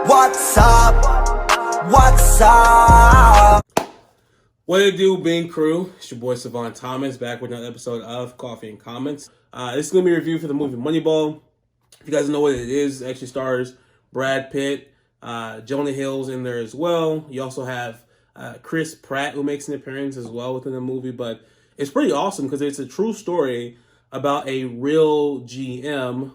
What's up? What's up? What it do, Bean Crew? It's your boy Savon Thomas back with another episode of Coffee and Comments. This is going to be a review for the movie Moneyball. If you guys know what it is, it actually stars Brad Pitt, Jonah Hill's in there as well. You also have Pratt who makes an appearance as well within the movie. But it's pretty awesome because it's a true story about a real GM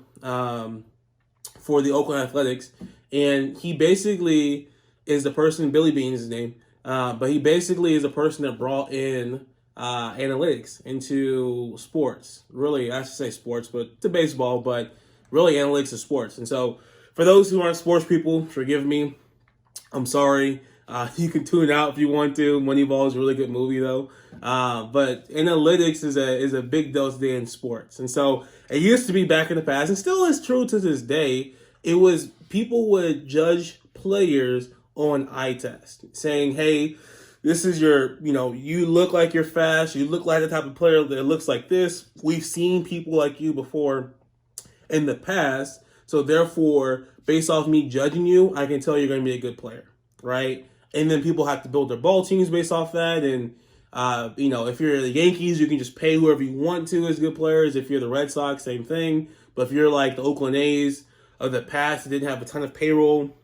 for the Oakland Athletics. And he basically is the person, Billy Beane is his name, but he basically is a person that brought in analytics into sports. Really, I should say sports, but to baseball, but really analytics is sports. And so for those who aren't sports people, forgive me. I'm sorry. You can tune out if you want to. Moneyball is a really good movie, though. But analytics is a big deal today in sports. And so it used to be back in the past, and still is true to this day. It was people would judge players on eye test, saying, hey, this is your, you look like you're fast. You look like the type of player that looks like this. We've seen people like you before in the past. So therefore, based off me judging you, I can tell you're going to be a good player, right? And then people have to build their ball teams based off that. And, if you're the Yankees, you can just pay whoever you want to as good players. If you're the Red Sox, same thing. But if you're like the Oakland A's of the past that didn't have a ton of payroll,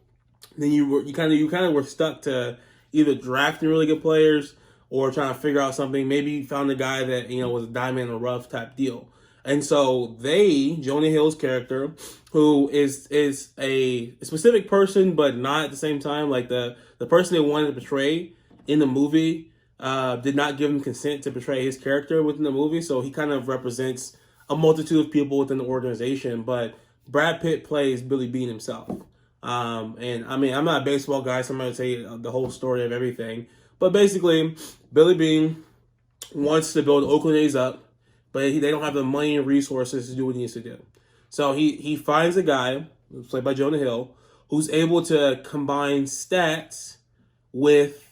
then you kind of were stuck to either drafting really good players or trying to figure out something. Maybe you found a guy that, was a diamond in the rough type deal. And so Jonah Hill's character, who is a specific person, but not at the same time, like the person they wanted to portray in the movie did not give him consent to portray his character within the movie. So he kind of represents a multitude of people within the organization. But Brad Pitt plays Billy Beane himself. And I mean, I'm not a baseball guy, so I'm going to tell you the whole story of everything. But basically, Billy Beane wants to build Oakland A's up, but they don't have the money and resources to do what he needs to do. So he finds a guy, played by Jonah Hill, who's able to combine stats with,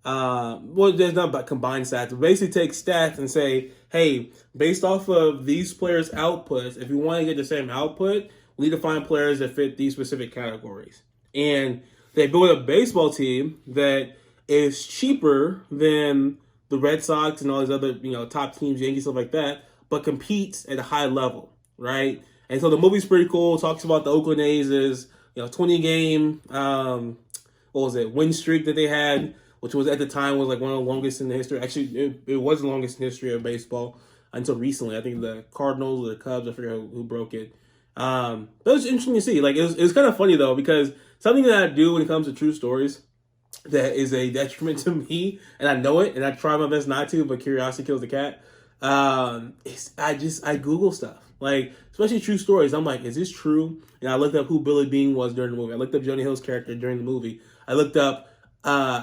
there's not about combined stats, but basically take stats and say, hey, based off of these players' outputs, if you want to get the same output, we need to find players that fit these specific categories. And they build a baseball team that is cheaper than the Red Sox and all these other, top teams, Yankees, stuff like that, but competes at a high level, right? And so the movie's pretty cool. It talks about the Oakland A's 20-game, win streak that they had, which was at the time was like one of the longest in the history. Actually, it was the longest in the history of baseball until recently. I think the Cardinals or the Cubs, I forget who broke it. That was interesting to see. Like it was kind of funny though, because something that I do when it comes to true stories that is a detriment to me, and I know it, and I try my best not to, but curiosity kills the cat. I Google stuff, like especially true stories. I'm like, is this true? And I looked up who Billy Beane was during the movie. I looked up Jonah Hill's character during the movie. I looked up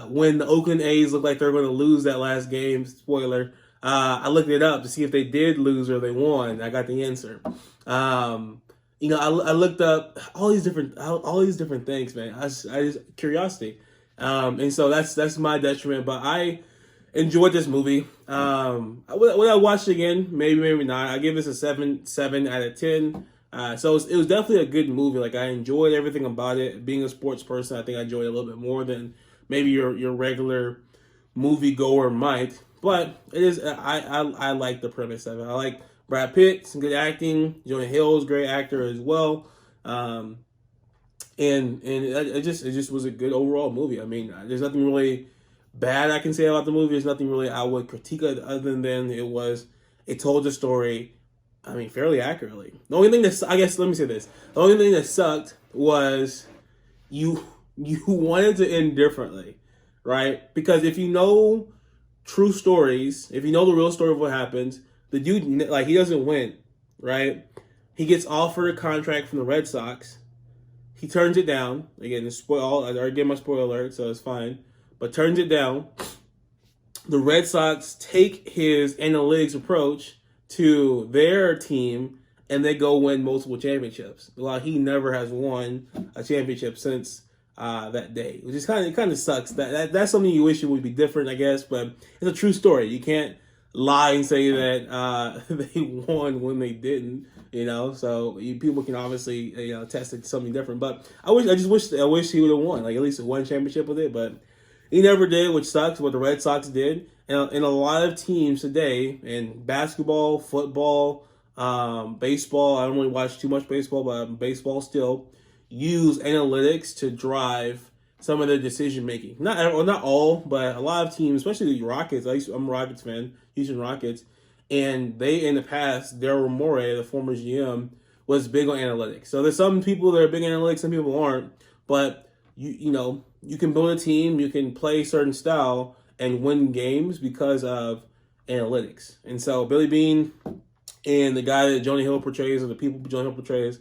when the Oakland A's looked like they were going to lose that last game. Spoiler. I looked it up to see if they did lose or they won. I got the answer. I looked up all these different things, man. I just curiosity. And so that's my detriment, but I enjoyed this movie. Would I watch it again? Maybe not. I give this a 7 out of 10. So it was definitely a good movie. Like I enjoyed everything about it. Being a sports person, I think I enjoyed it a little bit more than maybe your regular movie goer might. But it is. I like the premise of it. I like Brad Pitt, some good acting. Jonah Hill's great actor as well. And it just was a good overall movie. I mean, there's nothing really bad I can say about the movie. There's nothing really I would critique it other than it told the story, I mean, fairly accurately. The only thing let me say this. The only thing that sucked was you wanted to end differently, right? Because if you know true stories, if you know the real story of what happens, the dude, he doesn't win, right? He gets offered a contract from the Red Sox. He turns it down. Again, I already gave my spoiler alert, so it's fine. But turns it down. The Red Sox take his analytics approach to their team, and they go win multiple championships. While he never has won a championship since that day, which is kind of sucks. That's something you wish it would be different, I guess. But it's a true story. You can't lie and say that they won when they didn't. So people can obviously test it to something different. But I wish he would have won, like at least one championship with it. But he never did, which sucks. What the Red Sox did, and a lot of teams today in basketball, football, baseball. I don't really watch too much baseball, but baseball still use analytics to drive some of their decision making. Not all, but a lot of teams, especially the Rockets. I'm a Rockets fan, Houston Rockets, and they in the past, Daryl Morey, the former GM, was big on analytics. So there's some people that are big on analytics, some people aren't. But you can build a team, you can play a certain style and win games because of analytics. And so Billy Beane and the guy that Jonah Hill portrays, or the people Jonah Hill portrays,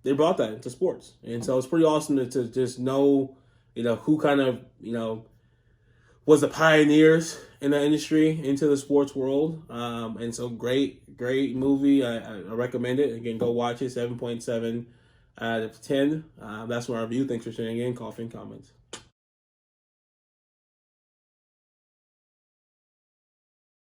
they brought that into sports. And so it's pretty awesome to just know, who kind of, was the pioneers in the industry into the sports world. And so great movie. I recommend it. Again, go watch it. 7.7 out of 10. That's my review. Thanks for sharing in. Coffee and comments.